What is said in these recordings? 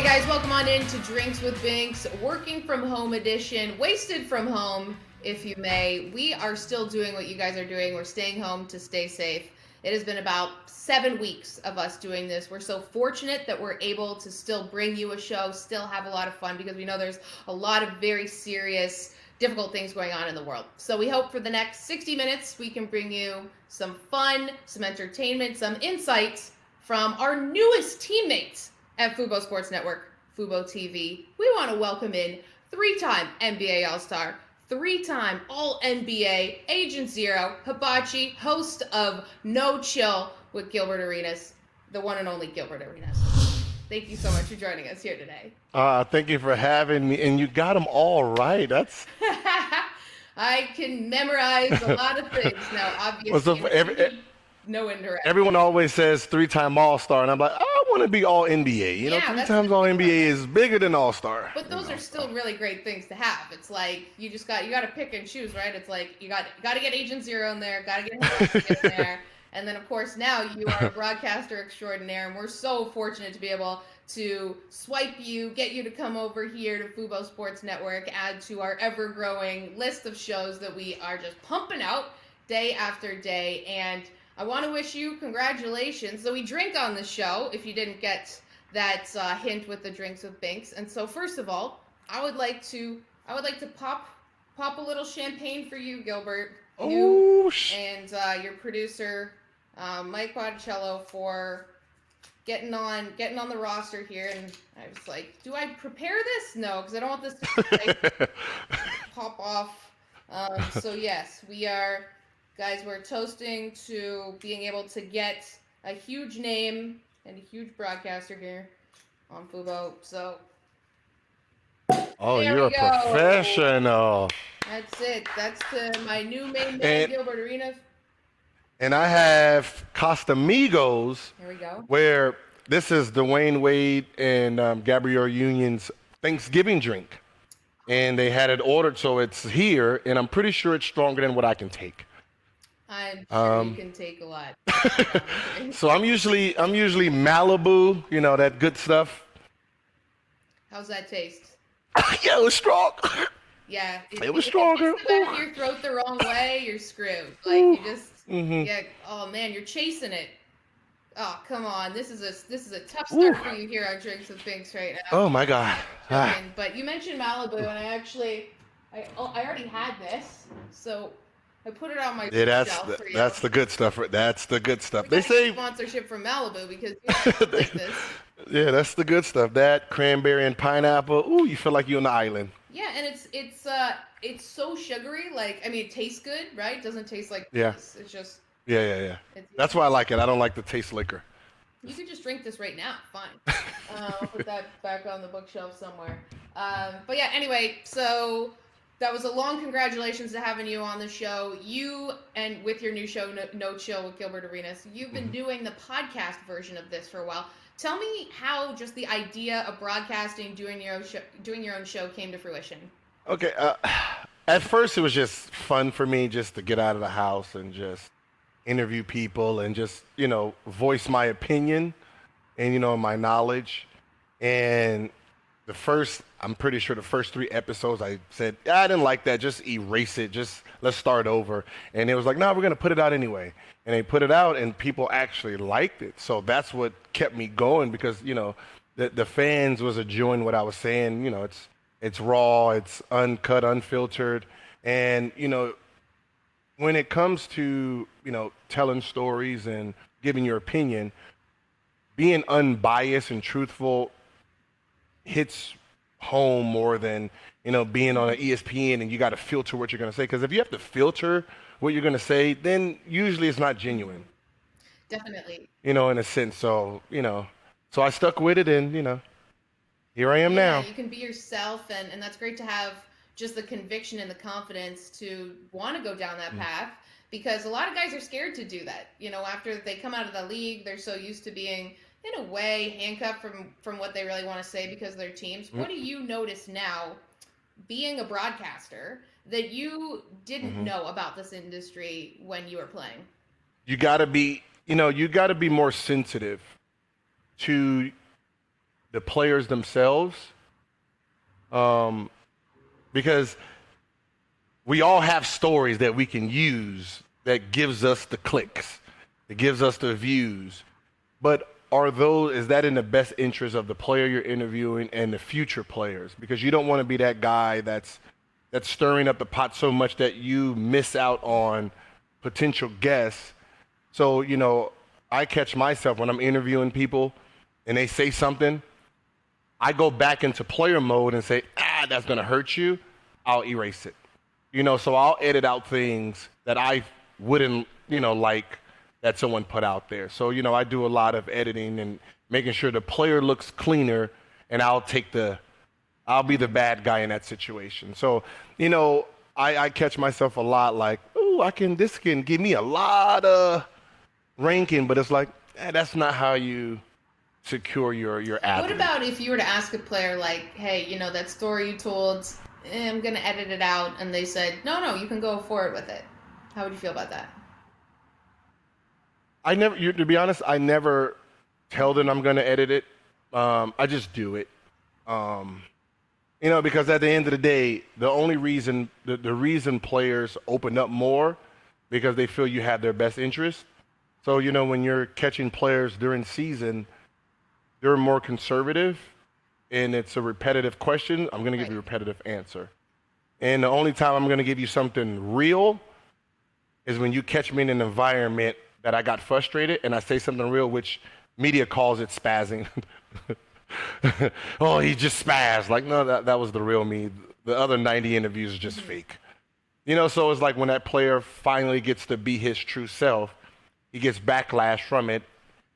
Hey guys, welcome on in to Drinks with Binks, working from home edition, wasted from home, if you may. We are still doing what you guys are doing. We're staying home to stay safe. It has been about 7 weeks of us doing this. We're so fortunate that we're able to still bring you a show, still have a lot of fun, because we know there's a lot of very serious, difficult things going on in the world. So we hope for the next 60 minutes we can bring you some fun, some entertainment, some insights from our newest teammates at Fubo Sports Network, Fubo TV. We want to welcome in three-time NBA All-Star, three-time All-NBA, Agent Zero, Hibachi, host of No Chill with Gilbert Arenas, the one and only Gilbert Arenas. Thank you so much for joining us here today. Thank you for having me, and you got them all right. That's I can memorize a lot of things now, obviously. No indirect. Everyone always says three-time All-Star, and I'm like, I want to be All NBA. You know, Yeah, three that's times the All big NBA is bigger than All-Star. But those are still really great things to have. It's like you got to pick and choose, right? It's like you got to get Agent Zero in there, got to get him in there, and then of course now you are a broadcaster extraordinaire, and we're so fortunate to be able to swipe you, get you to come over here to Fubo Sports Network, add to our ever-growing list of shows that we are just pumping out day after day. And I want to wish you congratulations. So we drink on the show, if you didn't get that hint with the Drinks with Binks. And so first of all, I would like to pop a little champagne for you, Gilbert. And your producer, Mike Botticello, for getting on the roster here. And I was like, do I prepare this? No, because I don't want this to pop off. So yes, we are, guys, we're toasting to being able to get a huge name and a huge broadcaster here on Fubo. So You're a professional. That's it. That's to my new main man, Gilbert Arenas. And I have Casamigos. Here we go. Where this is Dwayne Wade and Gabrielle Union's Thanksgiving drink. And they had it ordered, so it's here, and I'm pretty sure it's stronger than what I can take. I'm sure you can take a lot. So I'm usually Malibu, you know, that good stuff. How's that taste? Yeah, it was strong. Yeah, it was stronger. If it's your throat the wrong way, you're screwed. Like you just, yeah. Oh man, you're chasing it. Oh come on, this is a tough start for you here on Drinks with Binks right now. Oh my God. But you mentioned Malibu, and I already had this, so I put it on my shelf for you. That's the good stuff. That's the good stuff. They say sponsorship from Malibu because you like this. Yeah, that's the good stuff. That cranberry and pineapple. Ooh, you feel like you're on the island. Yeah, and it's so sugary. Like, I mean, it tastes good, right? It doesn't taste like this. It's just That's why I like it. I don't like the taste liquor. You could just drink this right now. Fine. I'll put that back on the bookshelf somewhere. But yeah, anyway, so that was a long congratulations to having you on the show. You, and with your new show, No Chill with Gilbert Arenas, you've been doing the podcast version of this for a while. Tell me how just the idea of broadcasting, doing your own show came to fruition. Okay. At first, it was just fun for me just to get out of the house and just interview people and just, you know, voice my opinion and, you know, my knowledge. And I'm pretty sure the first 3 episodes, I said, I didn't like that. Just erase it. Just let's start over. And it was like, no, we're going to put it out anyway. And they put it out and people actually liked it. So that's what kept me going because, you know, the fans was enjoying what I was saying. You know, it's raw, it's uncut, unfiltered. And, you know, when it comes to, you know, telling stories and giving your opinion, being unbiased and truthful hits home more than, you know, being on an ESPN and you got to filter what you're going to say. Because if you have to filter what you're going to say, then usually it's not genuine. Definitely. You know, in a sense. So, you know, so I stuck with it and, you know, here I am now. You can be yourself, and that's great to have just the conviction and the confidence to want to go down that path, because a lot of guys are scared to do that. You know, after they come out of the league, they're so used to being, in a way, handcuffed from what they really want to say because of their teams. What do you notice now, being a broadcaster, that you didn't know about this industry when you were playing? You got to be, you know, you got to be more sensitive to the players themselves, because we all have stories that we can use that gives us the clicks, it gives us the views. But is that in the best interest of the player you're interviewing and the future players? Because you don't want to be that guy that's stirring up the pot so much that you miss out on potential guests. So, I catch myself when I'm interviewing people and they say something, I go back into player mode and say, that's going to hurt you. I'll erase it. So I'll edit out things that I wouldn't, like that someone put out there. So, I do a lot of editing and making sure the player looks cleaner, and I'll be the bad guy in that situation. So, I catch myself a lot like, this can give me a lot of ranking, but it's like, that's not how you secure your athlete. What about if you were to ask a player like, hey, that story you told, I'm going to edit it out, and they said, no, you can go forward with it. How would you feel about that? To be honest, I never tell them I'm going to edit it. I just do it. Because at the end of the day, the only reason, the reason players open up more, because they feel you have their best interest. So, when you're catching players during season, they're more conservative, and it's a repetitive question. I'm going to give you a repetitive answer. And the only time I'm going to give you something real is when you catch me in an environment that I got frustrated and I say something real, which media calls it spazzing. Oh, he just spazzed. Like, no, that was the real me. The other 90 interviews are just fake. So it's like when that player finally gets to be his true self, he gets backlash from it.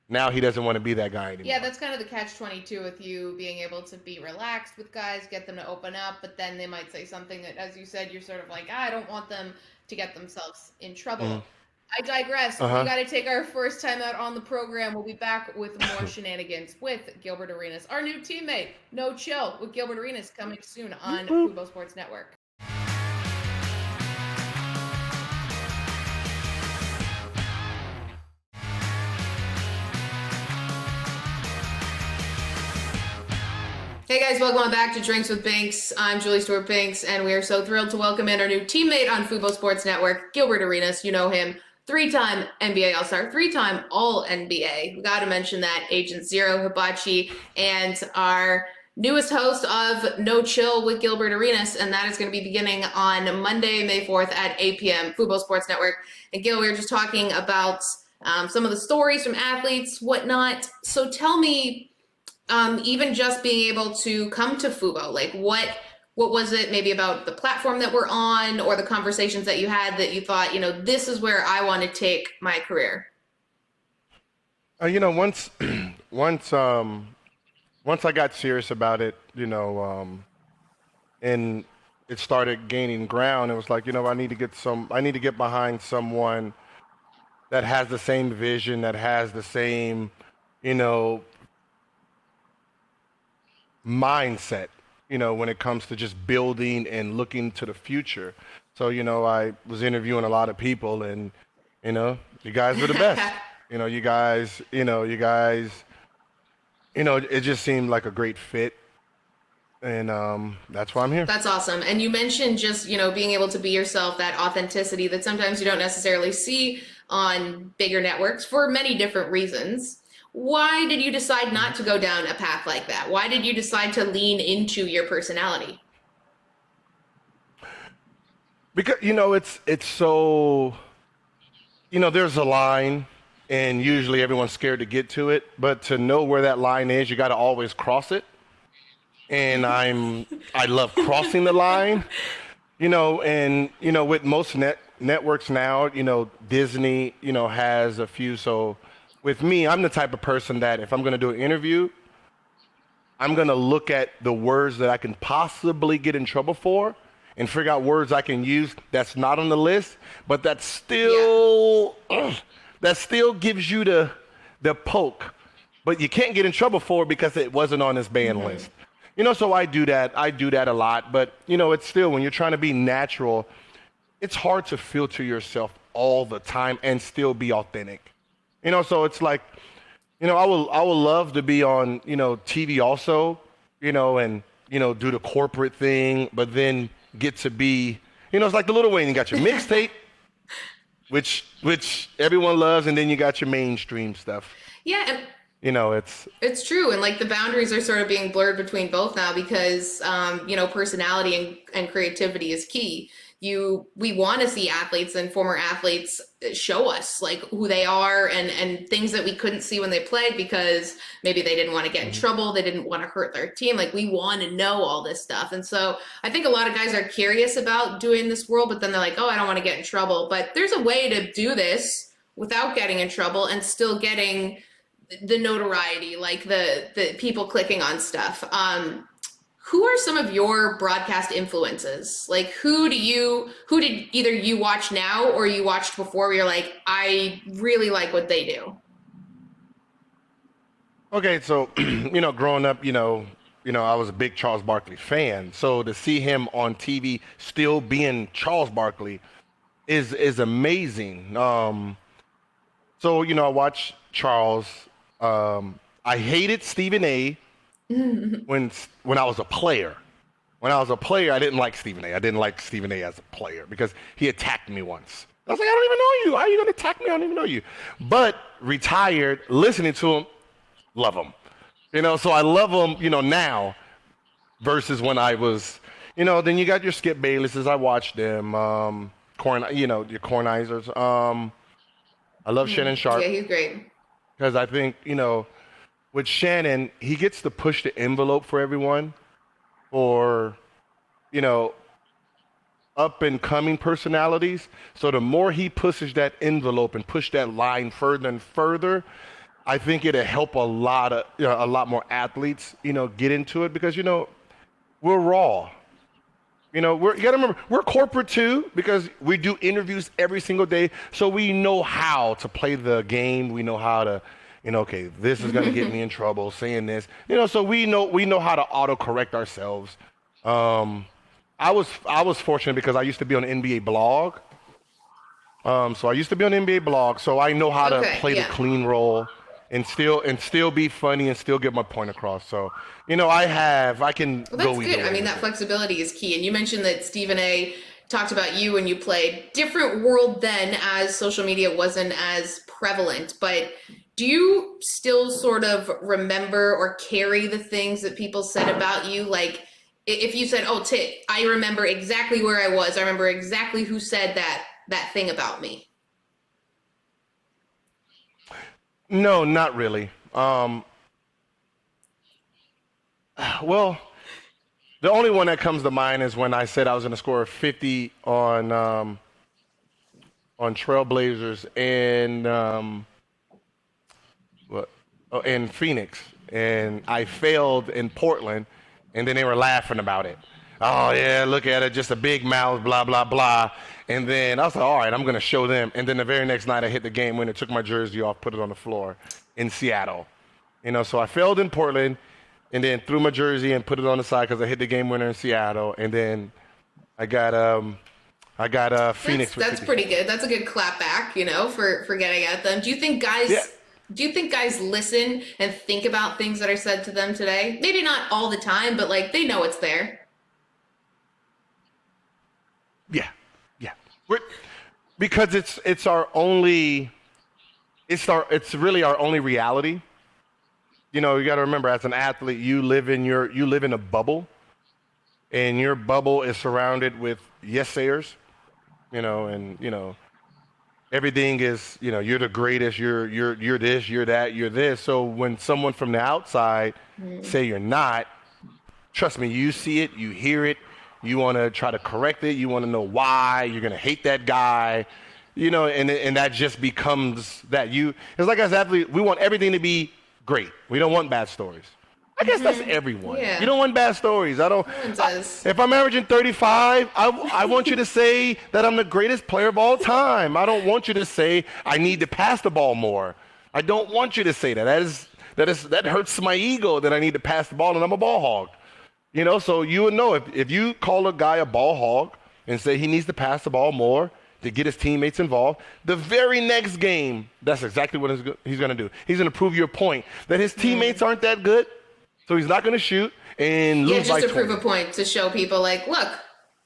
Now he doesn't want to be that guy anymore. Yeah, that's kind of the catch-22 with you being able to be relaxed with guys, get them to open up, but then they might say something that, as you said, you're sort of like, I don't want them to get themselves in trouble. Mm-hmm. I digress. We got to take our first time out on the program. We'll be back with more shenanigans with Gilbert Arenas, our new teammate. No Chill with Gilbert Arenas coming soon on Fubo Sports Network. Hey guys, welcome back to Drinks with Binks. I'm Julie Stewart Binks, and we are so thrilled to welcome in our new teammate on Fubo Sports Network, Gilbert Arenas. You know him, three-time NBA All-Star, three-time All-NBA. We got to mention that, Agent Zero Hibachi, and our newest host of No Chill with Gilbert Arenas, and that is going to be beginning on Monday, May 4th at 8 p.m. Fubo Sports Network. And Gil, we were just talking about some of the stories from athletes, whatnot. So tell me, even just being able to come to Fubo, like what was it maybe about the platform that we're on or the conversations that you had that you thought, this is where I want to take my career? Once I got serious about it, and it started gaining ground, it was like, I need to get behind someone that has the same vision, that has the same, mindset, when it comes to just building and looking to the future. So, I was interviewing a lot of people, and, you guys were the best. You guys, it just seemed like a great fit. And that's why I'm here. That's awesome. And you mentioned just, being able to be yourself, that authenticity that sometimes you don't necessarily see on bigger networks for many different reasons. Why did you decide not to go down a path like that? Why did you decide to lean into your personality? Because, it's so, there's a line, and usually everyone's scared to get to it, but to know where that line is, you got to always cross it. And I love crossing the line, and, with most networks now, Disney, has a few. So with me, I'm the type of person that if I'm going to do an interview, I'm going to look at the words that I can possibly get in trouble for and figure out words I can use that's not on the list, but that still gives you the poke. But you can't get in trouble for it because it wasn't on this ban list. So I do that a lot, but it's still, when you're trying to be natural, it's hard to filter yourself all the time and still be authentic. So it's like, I would love to be on, TV also, and do the corporate thing, but then get to be, it's like the Little Wayne. You got your mixtape, which everyone loves, and then you got your mainstream stuff. Yeah, and It's it's true, and like the boundaries are sort of being blurred between both now because personality and creativity is key. We want to see athletes and former athletes show us like who they are and things that we couldn't see when they played because maybe they didn't want to get in trouble, they didn't want to hurt their team. Like we want to know all this stuff. And so I think a lot of guys are curious about doing this world, but then they're like, oh, I don't want to get in trouble. But there's a way to do this without getting in trouble and still getting the notoriety, like the people clicking on stuff. Who are some of your broadcast influences? Like who did either you watch now or you watched before where you're like, I really like what they do? okay. So, growing up, I was a big Charles Barkley fan. So to see him on TV still being Charles Barkley is amazing. So I watched Charles. I hated Stephen A. when I was a player. When I was a player, I didn't like Stephen A. I didn't like Stephen A. as a player because he attacked me once. I was like, I don't even know you. How are you going to attack me? I don't even know you. But retired, listening to him, love him. So I love him, now versus when I was, then you got your Skip Baylesses. I watched them. Your Kornizers. I love Shannon Sharp Yeah, he's great. because I think, with Shannon, he gets to push the envelope for everyone for, you know, up and coming personalities. So the more he pushes that envelope and push that line further and further, I think it'll help a lot more athletes, get into it because, we're raw. You gotta remember, we're corporate too because we do interviews every single day. So we know how to play the game. We know how to, okay, this is gonna get me in trouble saying this. So we know how to autocorrect ourselves. I was fortunate because I used to be on an NBA blog. So I used to be on an NBA blog, so I know how to play the clean role and still be funny and still get my point across. So, I can Well, go that's either good. I way mean, with that it. flexibility is key. And you mentioned that Stephen A. talked about you when you played. Different world then, as social media wasn't as prevalent. But do you still sort of remember or carry the things that people said about you? Like, if you said, "Oh, I remember exactly where I was. I remember exactly who said that thing about me." No, not really. Well, the only one that comes to mind is when I said I was going to score 50 on Trailblazers and what, in Phoenix, and I failed in Portland, and then they were laughing about it. Oh yeah, look at it, just a big mouth, blah blah blah. And then I was like, all right, I'm gonna show them. And then the very next night, I hit the game winner, took my jersey off, put it on the floor in Seattle. So I failed in Portland, and then threw my jersey and put it on the side because I hit the game winner in Seattle. And then I got Phoenix. That's pretty good. That's a good clap back, for getting at them. Do you think guys? Yeah, Do you think guys listen and think about things that are said to them today? Maybe not all the time, but like they know it's there. yeah, yeah. Because it's our only, it's really our only reality. You got to remember, as an athlete, you live in a bubble, and your bubble is surrounded with yes sayers. And everything is, you're the greatest, you're this, you're that, you're this. So when someone from the outside say you're not, trust me, you see it, you hear it, you want to try to correct it, you want to know why, you're going to hate that guy, and that just becomes that it's like as athletes, we want everything to be great. We don't want bad stories. I guess that's everyone. Yeah. You don't want bad stories. No one does. If I'm averaging 35, I want you to say that I'm the greatest player of all time. I don't want you to say I need to pass the ball more. I don't want you to say that. That hurts my ego that I need to pass the ball and I'm a ball hog. So you would know if you call a guy a ball hog and say he needs to pass the ball more, to get his teammates involved. The very next game, that's exactly what he's going to do. He's going to prove your point that his teammates aren't that good, so he's not going to shoot and lose by 20. Just to prove a point, to show people like, look,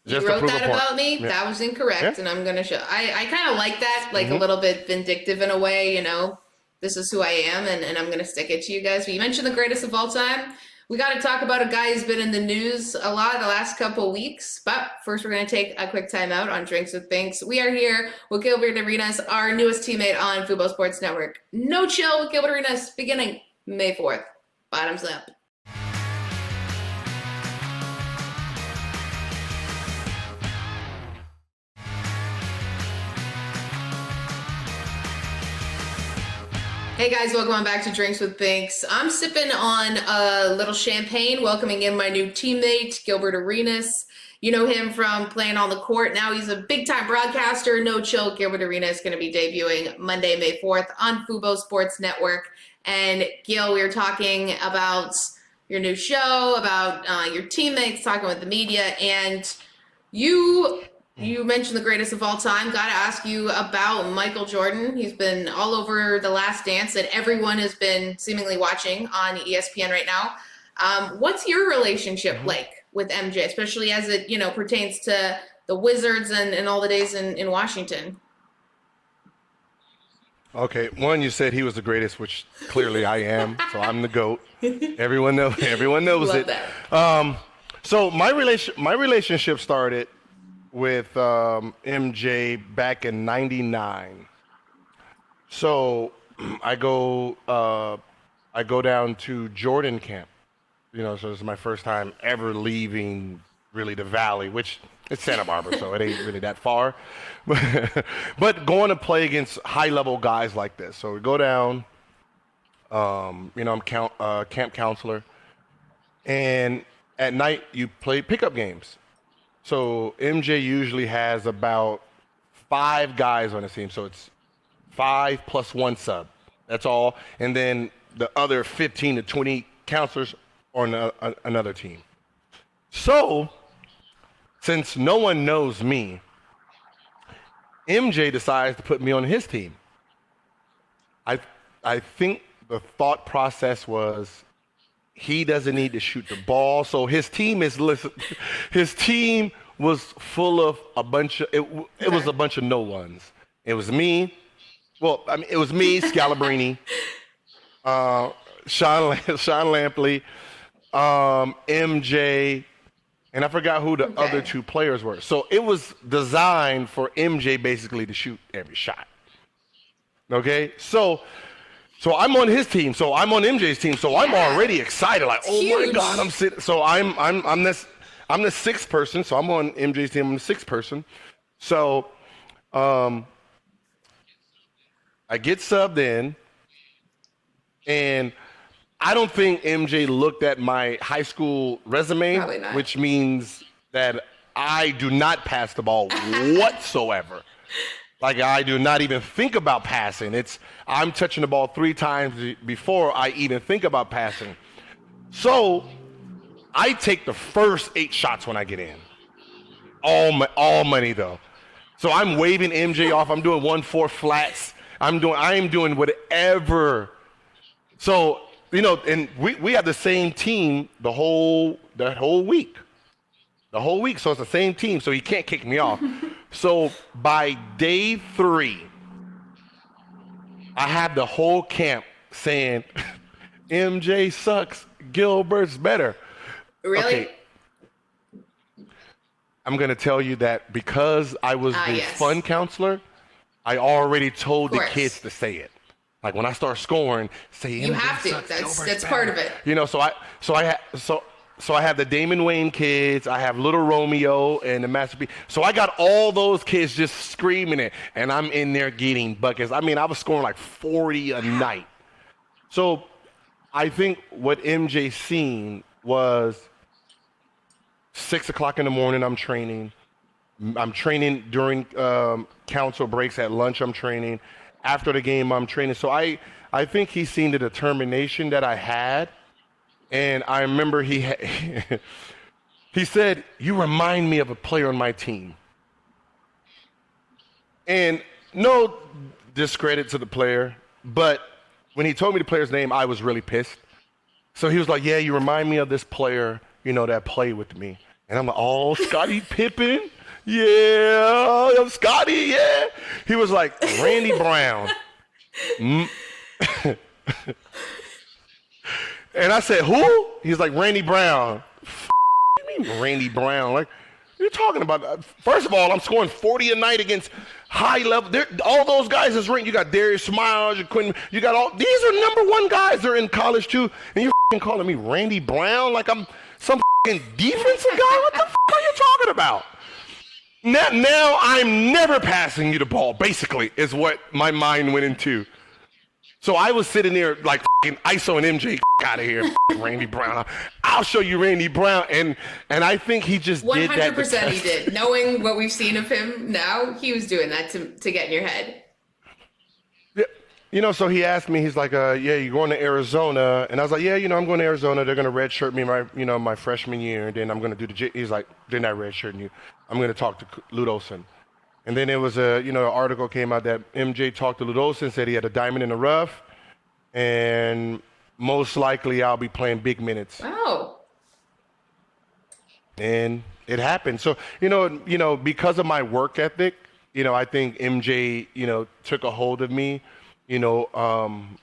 you wrote that about me. That was incorrect, and I'm going to show. I kind of like that, like a little bit vindictive in a way, you know. This is who I am, and I'm going to stick it to you guys. But you mentioned the greatest of all time. We got to talk about a guy who's been in the news a lot the last couple weeks. But first, we're going to take a quick time out on Drinks with Binks. We are here with Gilbert Arenas, our newest teammate on Fubo Sports Network. No Chill with Gilbert Arenas beginning May 4th. Bottoms up. Hey guys, welcome on back to Drinks with Binks. I'm sipping on a little champagne, welcoming in my new teammate, Gilbert Arenas. You know him from playing on the court. Now he's a big-time broadcaster. No Chill, Gilbert Arenas is going to be debuting Monday, May 4th on Fubo Sports Network. And Gil, we were talking about your new show, about your teammates, talking with the media, and you mentioned the greatest of all time. Got to ask you about Michael Jordan. He's been all over The Last Dance that everyone has been seemingly watching on ESPN right now. What's your relationship like with MJ, especially as it, pertains to the Wizards and all the days in Washington? Okay, one, you said he was the greatest, which clearly I am, so I'm the GOAT. Everyone knows Love it. That. So my relationship started with MJ back in '99. So I go down to Jordan camp. So this is my first time ever leaving really the Valley, which it's Santa Barbara, so it ain't really that far. But going to play against high-level guys like this. So we go down, I'm camp counselor, and at night you play pickup games. So MJ usually has about 5 guys on his team. So it's 5 plus 1 sub. That's all. And then the other 15 to 20 counselors on another team. So since no one knows me, MJ decides to put me on his team. I think the thought process was he doesn't need to shoot the ball, so his team was full of a bunch of it was a bunch of no ones. It was me. Well, it was me, Scalabrini, Sean Lampley, MJ, and I forgot who the other 2 players were. So it was designed for MJ basically to shoot every shot. Okay, so I'm on his team. So I'm on MJ's team. So I'm already excited. Like, oh my God, I'm sitting. So I'm the 6th person. So I'm on MJ's team. I'm the 6th person. So I get subbed in, and I don't think MJ looked at my high school resume, which means that I do not pass the ball whatsoever. Like, I do not even think about passing. I'm touching the ball 3 times before I even think about passing. So I take the first 8 shots when I get in. All money though. So I'm waving MJ off. I'm doing 1-4 flats. I am doing whatever. So, and we have the same team the whole week. The whole week. So it's the same team. So he can't kick me off. So by day 3, I have the whole camp saying, MJ sucks, Gilbert's better. Really? Okay. I'm going to tell you that because I was the fun counselor, I already told the kids to say it. Like, when I start scoring, say MJ you have to. Sucks, That's part of it. So I have the Damon Wayne kids, I have Little Romeo and the Masterpiece. So I got all those kids just screaming it, and I'm in there getting buckets. I was scoring like 40 a night. So I think what MJ seen was 6 o'clock in the morning, I'm training. I'm training during council breaks. At lunch, I'm training. After the game, I'm training. So I think he's seen the determination that I had. And I remember he said, "You remind me of a player on my team." And no discredit to the player, but when he told me the player's name, I was really pissed. So he was like, yeah, you remind me of this player, that played with me. And I'm like, oh, Scottie Pippen? Yeah, I'm Scottie, yeah. He was like, Randy Brown. And I said, who? He's like, Randy Brown. What do you mean Randy Brown? Like, you're talking about, first of all, I'm scoring 40 a night against high level. All those guys is ranked. You got Darius Smiles, you Quinn, you got all, these are #1 guys. They're in college too. And you're calling me Randy Brown like I'm some defensive guy? What the are you talking about? Now I'm never passing you the ball, basically, is what my mind went into. So I was sitting there like ISO and MJ out of here, Randy Brown. I'll show you Randy Brown. And I think he just 100% did that. 100% he did. Knowing what we've seen of him now, he was doing that to get in your head. Yeah. So he asked me, he's like, yeah, you're going to Arizona. And I was like, yeah, I'm going to Arizona. They're going to redshirt me my freshman year. And then I'm going to do he's like, they're not redshirting you. I'm going to talk to Ludolson. And then there was an article came out that MJ talked to Ludolson, said he had a diamond in the rough. And most likely I'll be playing big minutes. Wow. And it happened. So, because of my work ethic, I think MJ, took a hold of me, from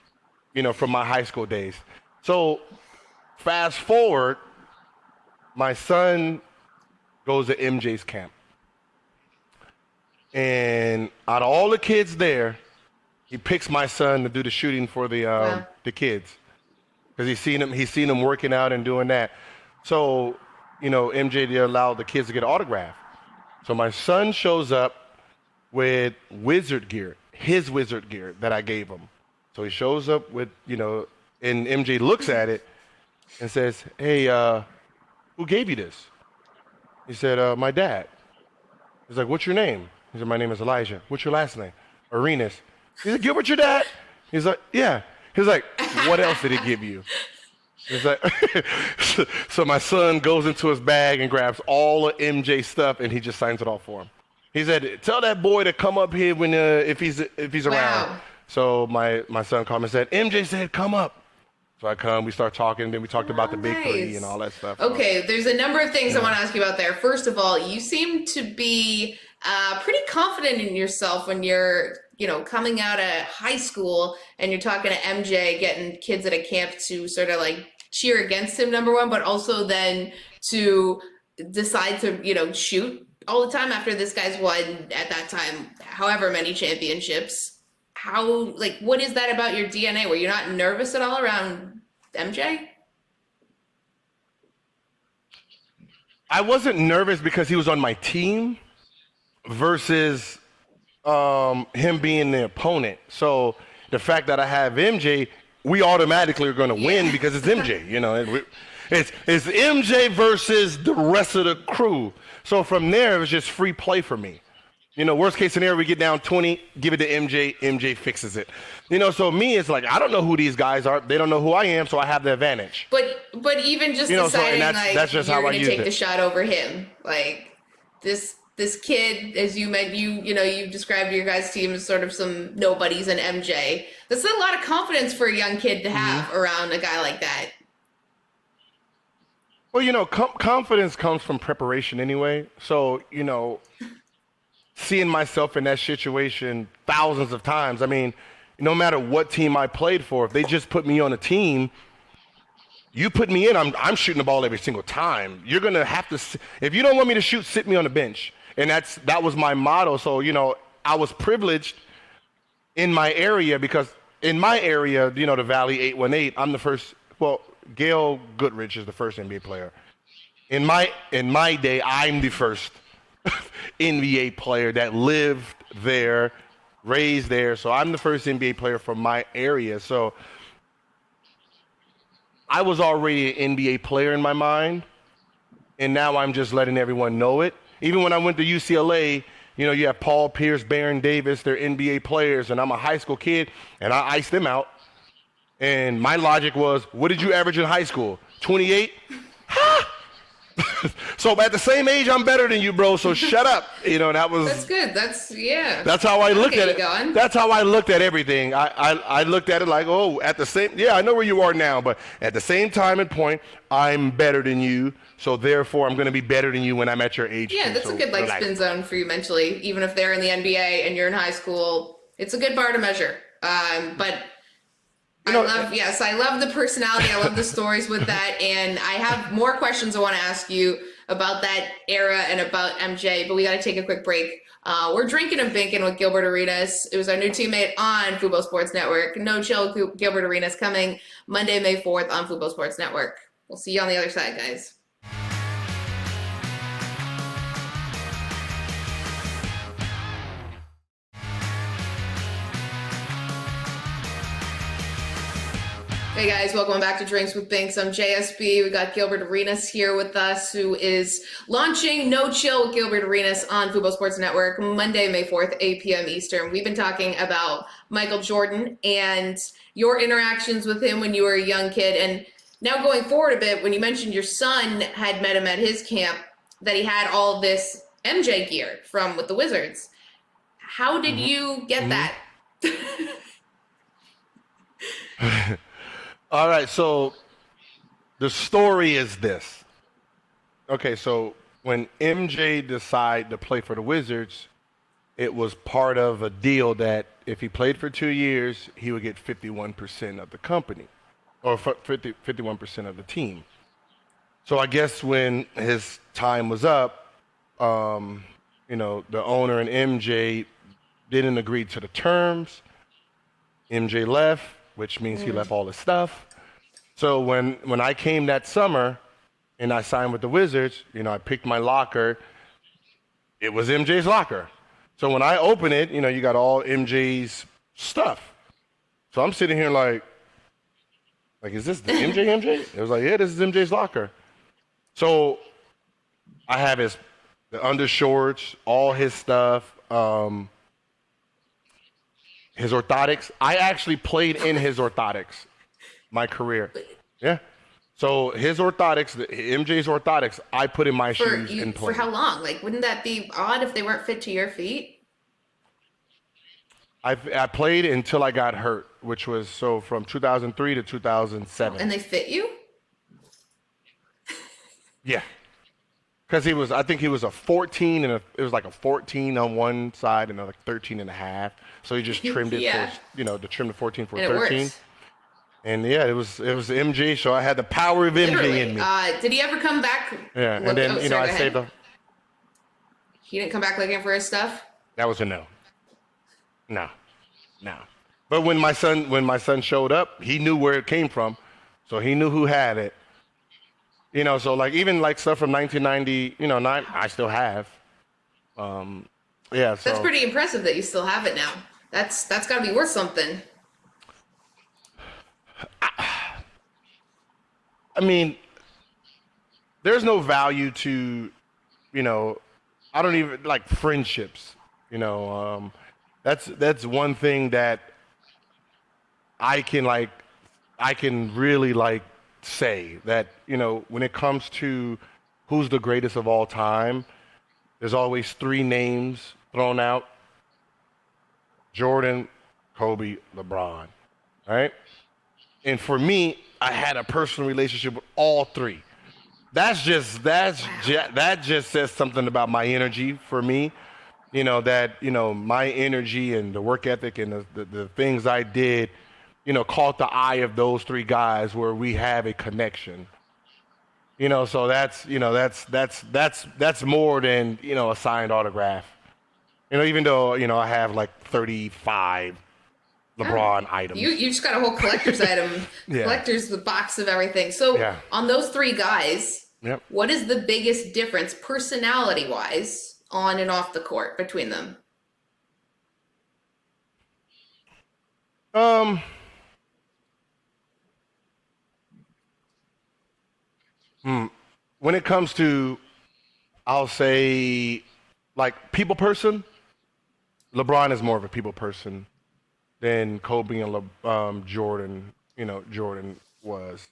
my high school days. So fast forward, my son goes to MJ's camp. And out of all the kids there, he picks my son to do the shooting for the kids. Because he's seen them working out and doing that. So, MJ allowed the kids to get an autograph. So my son shows up with wizard gear, his wizard gear that I gave him. So he shows up with, and MJ looks at it and says, hey, who gave you this? He said, my dad. He's like, what's your name? He said, my name is Elijah. What's your last name? Arenas. He said, Gilbert, your dad? He's like, yeah. He's like, what else did he give you? He's like, so my son goes into his bag and grabs all of MJ's stuff and he just signs it off for him. He said, tell that boy to come up here when if he's around. Wow. So my son called and said, MJ said, come up. So I come, we start talking, and then we talked about the big three and all that stuff. Okay, there's a number of things I want to ask you about there. First of all, you seem to be pretty confident in yourself when you're, coming out of high school and you're talking to MJ, getting kids at a camp to sort of like cheer against him, #1, but also then to decide to, shoot all the time after this guy's won at that time, however many championships. What is that about your DNA? Were you not nervous at all around MJ? I wasn't nervous because he was on my team versus him being the opponent. So the fact that I have MJ, we automatically are going to win because it's MJ. It's MJ versus the rest of the crew. So from there, it was just free play for me. Worst case scenario, we get down 20, give it to MJ, MJ fixes it. So me, it's like, I don't know who these guys are. They don't know who I am, so I have the advantage. But even just deciding, that's just you're how I going to used take it. the shot over him. Like, this kid, as you meant, you described your guys' team as sort of some nobodies and MJ. That's a lot of confidence for a young kid to have around a guy like that. Well, confidence comes from preparation anyway. So, seeing myself in that situation thousands of times. I mean, no matter what team I played for, if they just put me on a team, you put me in, I'm shooting the ball every single time. You're going to have to, if you don't want me to shoot, sit me on the bench. And that was my motto. So, I was privileged in my area because in my area, the Valley 818, I'm the first, Gail Goodrich is the first NBA player. In my day, I'm the first NBA player that lived there, raised there. So I'm the first NBA player from my area. So I was already an NBA player in my mind, and now I'm just letting everyone know it. Even when I went to UCLA, you have Paul Pierce, Baron Davis, they're NBA players, and I'm a high school kid, and I iced them out. And my logic was, what did you average in high school? 28? Ha! So at the same age, I'm better than you, bro. So shut up. You know, that That's was good. Yeah. that's how I looked at Okay, it. you going. That's how I looked at everything. I looked at it like, oh, at the same, yeah, I know where you are now, but at the same time and point, I'm better than you. So therefore, I'm going to be better than you when I'm at your age. Yeah, too. that's So a good like relax. spin zone for you mentally, even if they're in the NBA and you're in high school. It's a good bar to measure. But You know, I love the personality. I love the stories with that. And I have more questions I want to ask you about that era and about MJ, but we got to take a quick break. We're drinking and binking with Gilbert Arenas. It was our new teammate on Fubo Sports Network. No Chill Gilbert Arenas coming Monday, May 4th on Fubo Sports Network. We'll see you on the other side, guys. Hey guys, welcome back to Drinks with Binks. I'm JSB. We got Gilbert Arenas here with us, who is launching No Chill with Gilbert Arenas on Fubo Sports Network Monday, May 4th, 8 p.m. Eastern. We've been talking about Michael Jordan and your interactions with him when you were a young kid. And now going forward a bit, when you mentioned your son had met him at his camp, that he had all of this MJ gear from with the Wizards. How did you get that? all right, so the story is this. Okay, so when MJ decided to play for the Wizards, it was part of a deal that if he played for 2 years, he would get 51% of the company, or 51% of the team. So I guess when his time was up, the owner and MJ didn't agree to the terms. MJ left, which means he left all his stuff. So when I came that summer and I signed with the Wizards, I picked my locker. It was MJ's locker. So when I open it, you got all MJ's stuff. So I'm sitting here like, is this the MJ? It was like, yeah, this is MJ's locker. So I have the undershorts, all his stuff, his orthotics. I actually played in his orthotics my career. Yeah. So his orthotics, MJ's orthotics, I put in my shoes and played. For how long? Like, wouldn't that be odd if they weren't fit to your feet? I played until I got hurt, which was from 2003 to 2007. And they fit you? Yeah. Because I think he was a 14 it was like a 14 on one side and like 13 and a half. So he just trimmed it to trim the 14 for and 13. Works. And yeah, it was MJ, so I had the power of MJ Literally. in me. Did he ever come back? Yeah, and then I saved him. He didn't come back looking for his stuff? That was a no. No. But when my son showed up, he knew where it came from. So he knew who had it. So like even like stuff from 1990, I still have. Yeah, so that's pretty impressive that you still have it now. That's got to be worth something. I mean, there's no value to, I don't even like friendships. That's one thing that I can really like say that, when it comes to who's the greatest of all time, there's always three names thrown out: Jordan, Kobe, LeBron, right? And for me, I had a personal relationship with all three. That just says something about my energy for me. My energy and the work ethic and the things I did, caught the eye of those three guys where we have a connection. So that's more than, a signed autograph. Even though, I have like 35 LeBron items. You just got a whole collector's item, Yeah. collector's the box of everything. So Yeah. on those three guys, Yep. what is the biggest difference personality-wise on and off the court between them? When it comes to, I'll say, like people person, LeBron is more of a people person than Kobe and Jordan. Jordan was.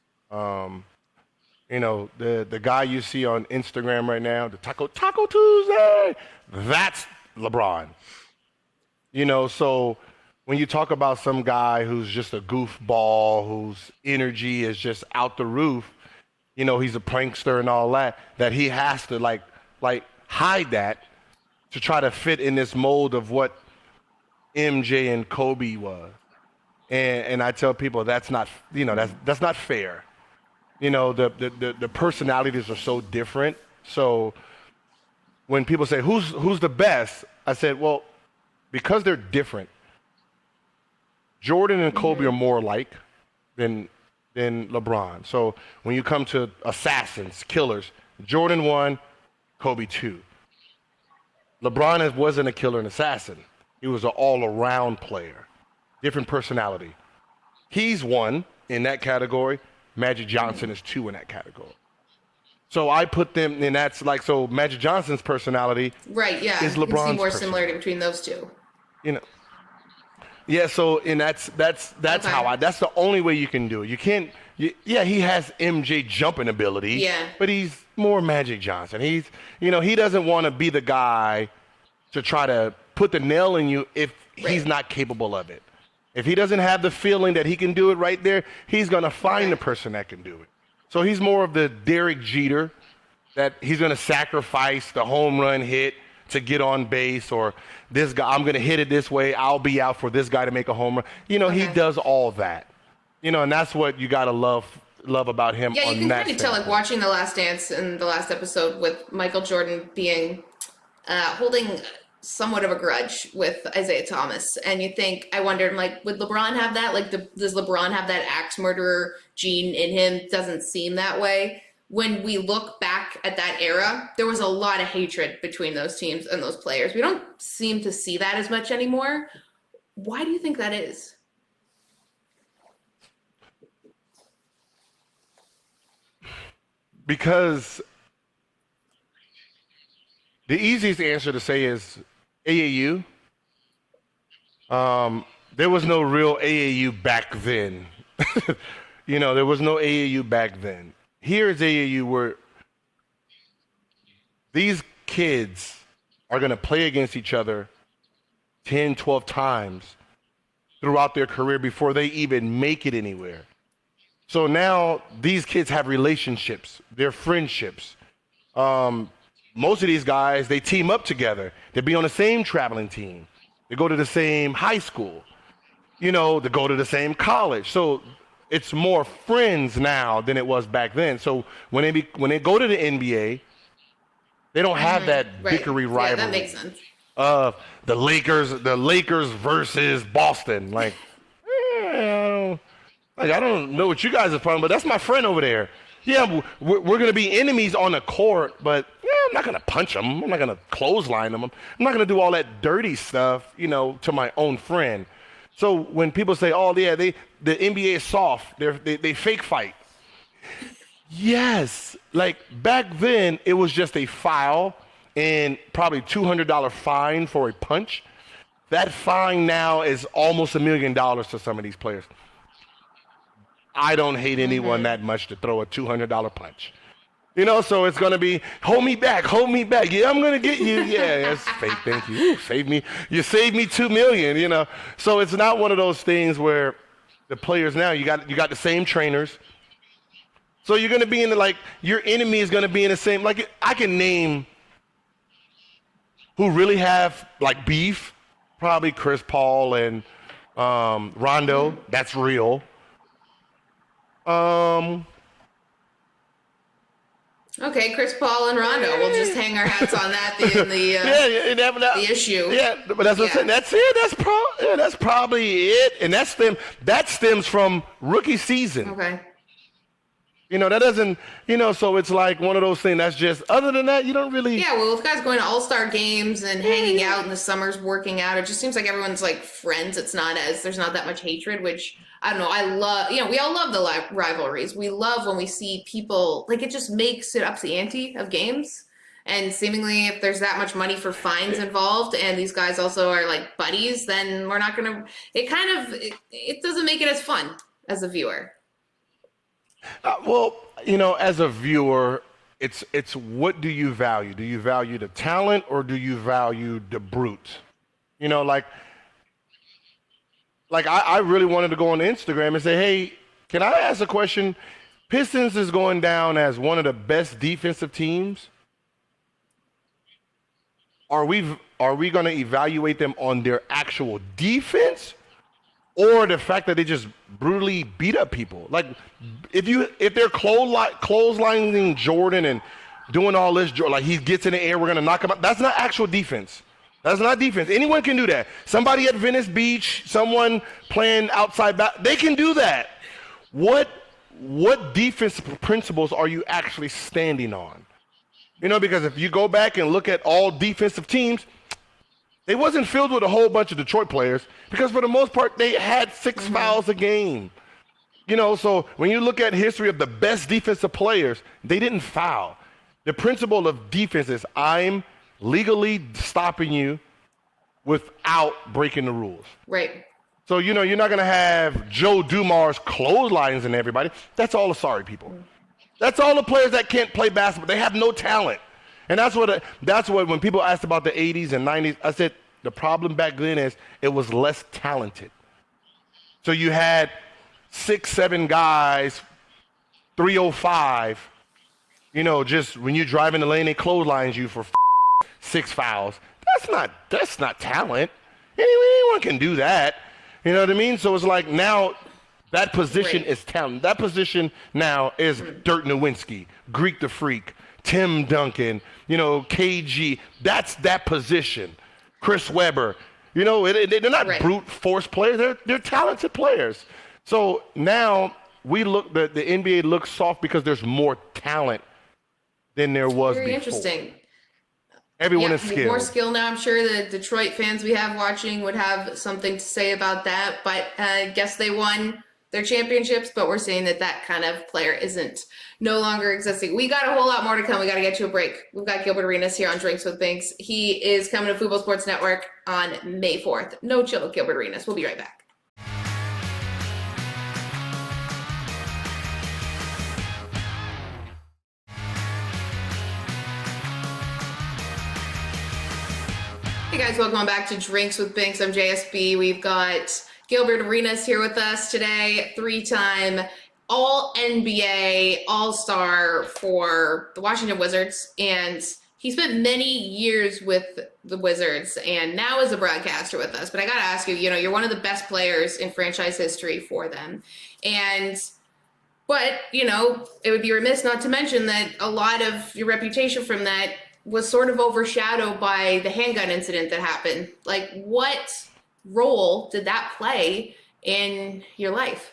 You know, the guy you see on Instagram right now, the Taco Tuesday, that's LeBron. You know, so when you talk about some guy who's just a goofball, whose energy is just out the roof, you know, he's a prankster and all that, that he has to like hide that to try to fit in this mold of what MJ and Kobe was. And I tell people that's not, you know, that's not fair. You know, the personalities are so different. So when people say who's the best, I said, well, because they're different, Jordan and Kobe are more alike than LeBron. So when you come to assassins, killers, Jordan 1, Kobe 2. LeBron wasn't a killer and assassin. He was an all-around player, different personality. He's 1 in that category. Magic Johnson is 2 in that category. So I put them, and that's like, so Magic Johnson's personality right, yeah, is you can see LeBron's more similarity between those two. You know, yeah. So, and that's okay. How that's the only way you can do it. You can't. Yeah, he has MJ jumping ability. Yeah. But he's more Magic Johnson. He's, you know, he doesn't want to be the guy to try to put the nail in you if he's not capable of it. If he doesn't have the feeling that he can do it right there, he's gonna find the person that can do it. So he's more of the Derek Jeter, that he's gonna sacrifice the home run hit to get on base, or this guy, I'm going to hit it this way, I'll be out for this guy to make a home run. You know, he does all that. You know, and that's what you got to love about him. Yeah, you can kind of tell, like, watching The Last Dance in the last episode with Michael Jordan being, holding somewhat of a grudge with Isaiah Thomas. And you think, I wondered, like, would LeBron have that? Like, does LeBron have that axe murderer gene in him? Doesn't seem that way. When we look back at that era, there was a lot of hatred between those teams and those players. We don't seem to see that as much anymore. Why do you think that is? Because the easiest answer to say is AAU. There was no real AAU back then. You know, there was no AAU back then. Here is AAU, where these kids are going to play against each other 10, 12 times throughout their career before they even make it anywhere. So now these kids have relationships, they're friendships. Most of these guys, they team up together. They be on the same traveling team. They go to the same high school. You know, they go to the same college. So it's more friends now than it was back then. So when they go to the NBA, they don't have that bickery rivalry. Yeah, that makes sense. The Lakers versus Boston. Like, I don't know what you guys are from, but that's my friend over there. Yeah, we're going to be enemies on the court, but I'm not going to punch them. I'm not going to clothesline them. I'm not going to do all that dirty stuff, you know, to my own friend. So when people say, "Oh, yeah, the NBA is soft. They fake fight." Yes, like back then it was just a foul and probably $200 fine for a punch. That fine now is almost $1 million to some of these players. I don't hate anyone that much to throw a $200 punch. You know, so it's going to be, hold me back. Yeah, I'm going to get you. Yeah, that's fake. Thank you. Ooh, save me. You saved me $2 million, you know. So it's not one of those things where the players now, you got the same trainers. So you're going to be in like, your enemy is going to be in the same, like, I can name who really have like beef, probably Chris Paul and Rondo. That's real. Okay, Chris Paul and Rondo. We'll just hang our hats on that. The issue. Yeah, but that's what I'm saying. That's it. That's probably it. And that stems from rookie season. Okay. You know, that doesn't, you know, so it's like one of those things that's just, other than that, you don't really. Yeah, well, if guys going to all-star games and hanging out in the summers, working out, it just seems like everyone's like friends. There's not that much hatred, which I don't know. I love, you know, we all love the rivalries. We love when we see people, like, it just makes it up the ante of games. And seemingly if there's that much money for fines involved and these guys also are like buddies, then we're not going to, it doesn't make it as fun as a viewer. Well, as a viewer, it's what do you value? Do you value the talent or do you value the brute? You know, like I really wanted to go on Instagram and say, hey, can I ask a question? Pistons is going down as one of the best defensive teams. Are we going to evaluate them on their actual defense or the fact that they just brutally beat up people? Like if they're clotheslining Jordan and doing all this, like he gets in the air, we're going to knock him out. That's not actual defense. That's not defense. Anyone can do that. Somebody at Venice Beach, someone playing outside back, they can do that. What defense principles are you actually standing on? Because if you go back and look at all defensive teams, they wasn't filled with a whole bunch of Detroit players because for the most part, they had 6 fouls a game. So when you look at history of the best defensive players, they didn't foul. The principle of defense is I'm legally stopping you without breaking the rules. Right. So, you're not going to have Joe Dumars clotheslines and everybody. That's all the sorry people. That's all the players that can't play basketball. They have no talent. And that's what when people asked about the 80s and 90s, I said the problem back then is it was less talented. So you had 6, 7 guys, 305, just when you drive in the lane, they clotheslines you for 6 fouls. That's not talent. Anyone can do that. You know what I mean? So it's like now that position is talent. That position now is Dirk Nowitzki, Greek the Freak, Tim Duncan, KG. That's that position. Chris Webber. They're not brute force players. They're talented players. So now the NBA looks soft because there's more talent than there was before. Very interesting. Everyone is skilled. More skill now. I'm sure the Detroit fans we have watching would have something to say about that. But I guess they won their championships, but we're seeing that kind of player no longer existing. We got a whole lot more to come. We got to get to a break. We've got Gilbert Arenas here on Drinks with Binks. He is coming to Football Sports Network on May 4th. No chill with Gilbert Arenas. We'll be right back. Hey guys, welcome back to Drinks with Binks. I'm JSB. We've got Gilbert Arenas here with us today, 3-time All-NBA All-Star for the Washington Wizards. And he spent many years with the Wizards and now is a broadcaster with us. But I got to ask you, you're one of the best players in franchise history for them. But it would be remiss not to mention that a lot of your reputation from that was sort of overshadowed by the handgun incident that happened. Like, what role did that play in your life?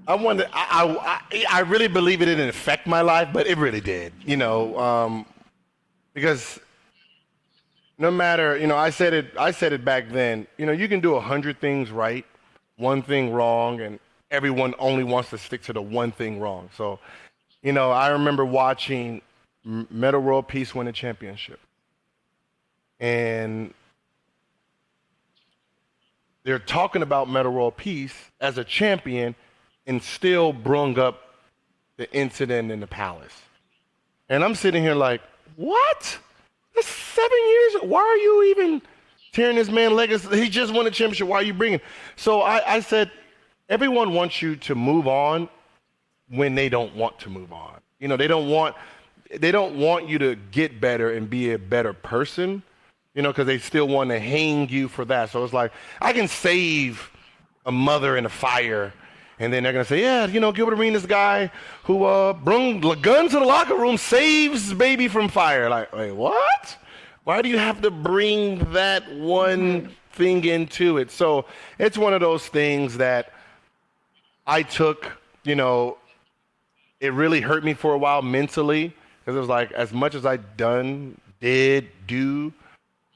I wonder. I really believe it didn't affect my life, but it really did. Because no matter, I said it back then. You can do 100 things right, one thing wrong, and everyone only wants to stick to the one thing wrong. So, I remember watching Metta World Peace win a championship. And they're talking about Metta World Peace as a champion and still brung up the incident in the palace. And I'm sitting here like, what? That's 7 years. Why are you even tearing this man's legacy? He just won a championship. Why are you bringing? So I said, everyone wants you to move on when they don't want to move on. They don't want you to get better and be a better person, because they still want to hang you for that. So it's like, I can save a mother in a fire, and then they're going to say, yeah, Gilbert Arenas guy who brung guns to the locker room saves baby from fire. Like, wait, what? Why do you have to bring that one thing into it? So it's one of those things that I took, it really hurt me for a while mentally, because it was like, as much as I do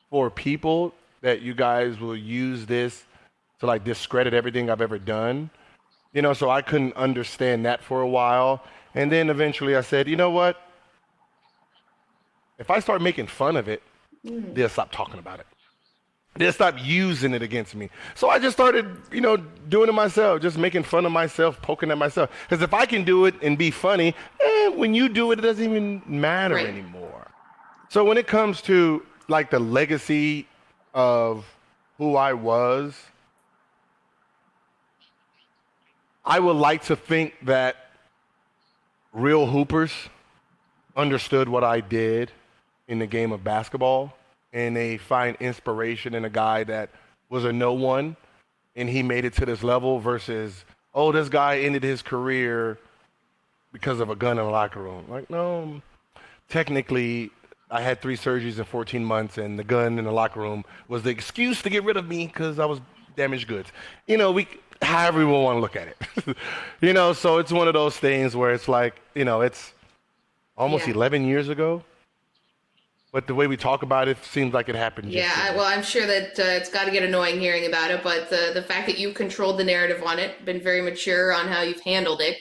for people, that you guys will use this to like discredit everything I've ever done, so I couldn't understand that for a while. And then eventually I said, you know what? If I start making fun of it, they'll stop talking about it. They'll stop using it against me. So I just started, doing it myself, just making fun of myself, poking at myself. Because if I can do it and be funny, when you do it, it doesn't even matter Right. anymore. So when it comes to like the legacy of who I was, I would like to think that real hoopers understood what I did in the game of basketball, and they find inspiration in a guy that was a no one and he made it to this level versus, oh, this guy ended his career because of a gun in the locker room. Like, no, technically, I had 3 surgeries in 14 months, and the gun in the locker room was the excuse to get rid of me because I was damaged goods. However we want to look at it. So it's one of those things where it's like, it's almost 11 years ago. But the way we talk about it seems like it happened yesterday. Well, I'm sure that it's got to get annoying hearing about it, but the fact that you controlled the narrative on it, been very mature on how you've handled it,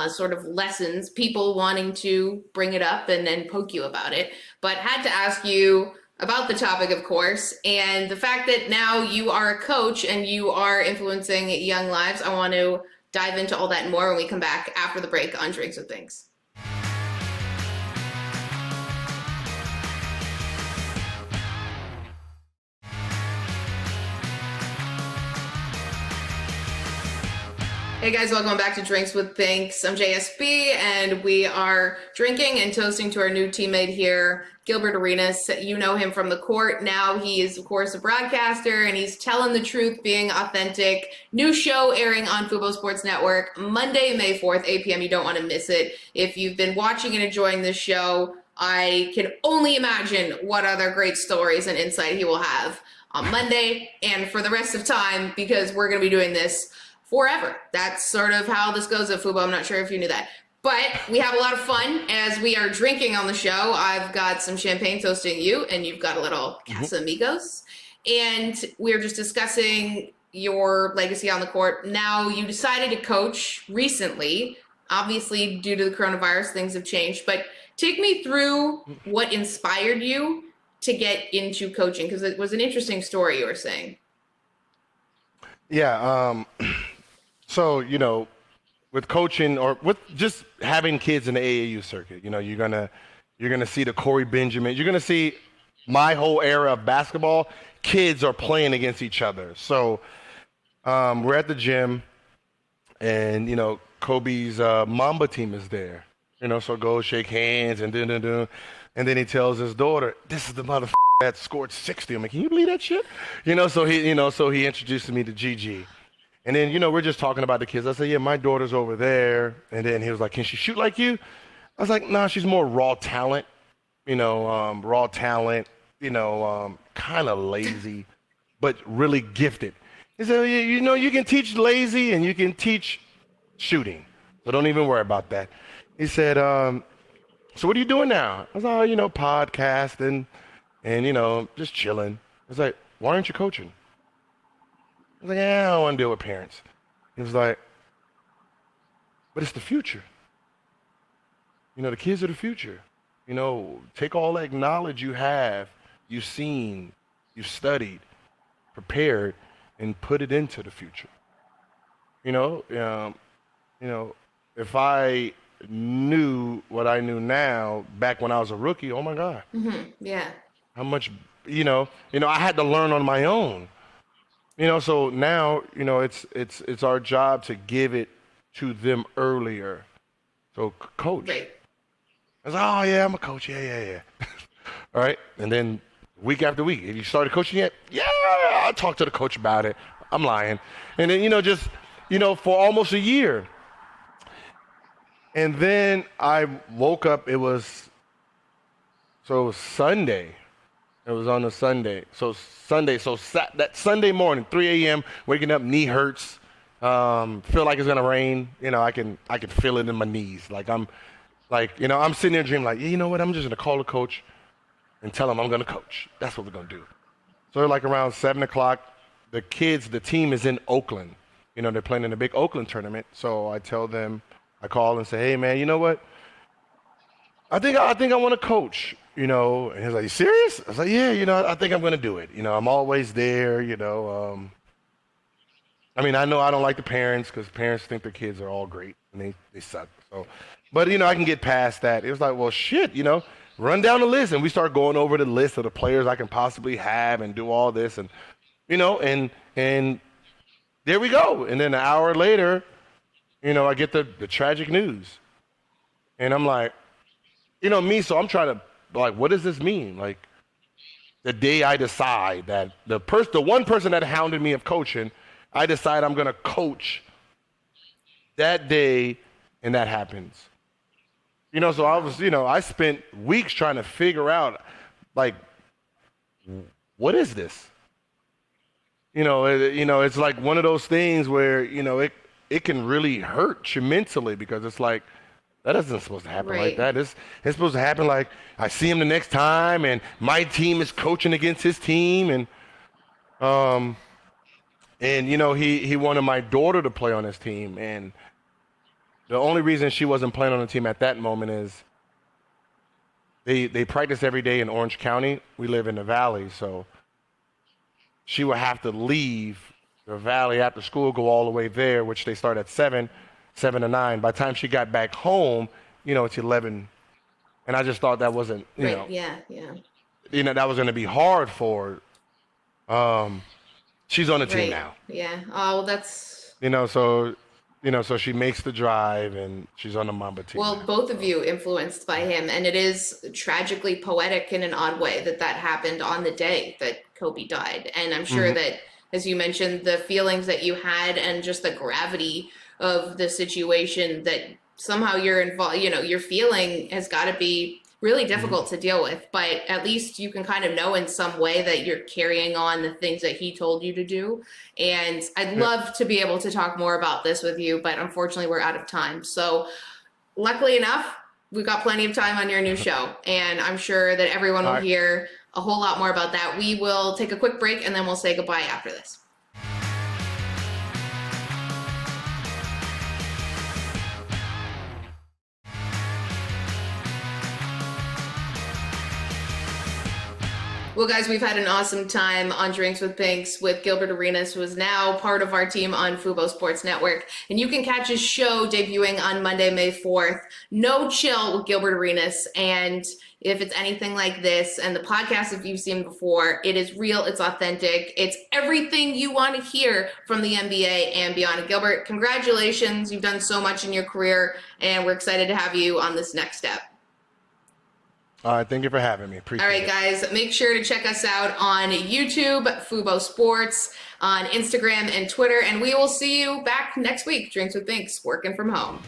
sort of lessons people wanting to bring it up and poke you about it. But had to ask you about the topic, of course, and the fact that now you are a coach and you are influencing young lives. I want to dive into all that and more when we come back after the break on Drinks with Binks. Hey guys, welcome back to Drinks with Binks. I'm JSB, and we are drinking and toasting to our new teammate here, Gilbert Arenas. You know him from the court. Now he is, of course, a broadcaster, and he's telling the truth, being authentic. New show airing on Fubo Sports Network, Monday, May 4th, 8 p.m. You don't want to miss it. If you've been watching and enjoying this show, I can only imagine what other great stories and insight he will have on Monday and for the rest of time, because we're going to be doing this forever. That's sort of how this goes at Fubo. I'm not sure if you knew that. But we have a lot of fun as we are drinking on the show. I've got some champagne toasting you, and you've got a little Casamigos. And we're just discussing your legacy on the court. Now, you decided to coach recently. Obviously, due to the coronavirus, things have changed. But take me through what inspired you to get into coaching, because it was an interesting story you were saying. Yeah. So, with coaching or with just having kids in the AAU circuit, you're gonna see the Corey Benjamin. You're gonna see my whole era of basketball. Kids are playing against each other. So we're at the gym, and Kobe's Mamba team is there. So go shake hands and and then he tells his daughter, "This is the motherfucker that scored 60." I'm like, "Can you believe that shit?" So he introduces me to Gigi. And then, we're just talking about the kids. I said, "Yeah, my daughter's over there." And then he was like, "Can she shoot like you?" I was like, "Nah, she's more raw talent, kind of lazy, but really gifted." He said, "Yeah, you can teach lazy and you can teach shooting. So don't even worry about that." He said, "So what are you doing now?" I was like, podcasting and, just chilling. I was like, "Why aren't you coaching?" I was like, "Yeah, I don't want to deal with parents." He was like, "But it's the future. The kids are the future. Take all that knowledge you have, you've seen, you've studied, prepared, and put it into the future. If I knew what I knew now back when I was a rookie, oh my God. Yeah. How much, I had to learn on my own. So now, it's our job to give it to them earlier. So coach." Right. I was like, "Oh yeah, I'm a coach. Yeah." All right. And then week after week, have you started coaching yet? Yeah, I talked to the coach about it. I'm lying. And then, just, for almost a year. And then I woke up, it was Sunday. It was on a Sunday. That Sunday morning, 3 a.m., waking up, knee hurts, feel like it's gonna rain. I can feel it in my knees. I'm sitting there dreaming, like, "You know what? I'm just gonna call the coach and tell him I'm gonna coach. That's what we're gonna do." So like around 7 o'clock, the team is in Oakland. They're playing in a big Oakland tournament. So I tell them, I call and say, "Hey man, you know what? I think I want to coach." you know, and he's like, you serious? I was like, yeah, you know, I think I'm going to do it. You know, I'm always there, you know. I mean, I know I don't like the parents because parents think their kids are all great and they suck. So, but, you know, I can get past that. It was like, well, shit, you know, run down the list. And we start going over the list of the players I can possibly have and do all this. And, you know, and there we go. And then an hour later, you know, I get the tragic news. And I'm like, you know, me, so I'm trying to, like, what does this mean? Like, the day I decide that the one person that hounded me of coaching, I decide I'm going to coach that day, and that happens. You know, so I was, you know, I spent weeks trying to figure out, like, what is this? You know, it's like one of those things where, you know, it can really hurt you mentally because it's like, that isn't supposed to happen like that. It's supposed to happen like I see him the next time, and my team is coaching against his team, and you know he wanted my daughter to play on his team, and the only reason she wasn't playing on the team at that moment is they practice every day in Orange County. We live in the Valley, so she would have to leave the Valley after school, go all the way there, which they start at 7 to 9. By the time she got back home, you know, it's 11. And I just thought that wasn't, you know. Yeah. You know, that was going to be hard for her. She's on the team now. Yeah. Oh, well, that's... You know, so she makes the drive, and she's on the Mamba team. Well, both of you influenced by him, and it is tragically poetic in an odd way that happened on the day that Kobe died. And I'm sure that, as you mentioned, the feelings that you had and just the gravity of the situation that somehow you're involved, you know, your feeling has got to be really difficult to deal with, but at least you can kind of know in some way that you're carrying on the things that he told you to do. And I'd love to be able to talk more about this with you, but unfortunately we're out of time. So luckily enough, we've got plenty of time on your new show, and I'm sure that everyone will hear a whole lot more about that. We will take a quick break, and then we'll say goodbye after this. Well, guys, we've had an awesome time on Drinks with Binks with Gilbert Arenas, who is now part of our team on Fubo Sports Network. And you can catch his show debuting on Monday, May 4th, No Chill with Gilbert Arenas. And if it's anything like this, and the podcast, if you've seen before, it is real, it's authentic, it's everything you want to hear from the NBA and beyond. And Gilbert, congratulations. You've done so much in your career, and we're excited to have you on this next step. All right, thank you for having me. Appreciate it. All right, guys, make sure to check us out on YouTube, Fubo Sports, on Instagram and Twitter, and we will see you back next week. Drinks with Binks, working from home.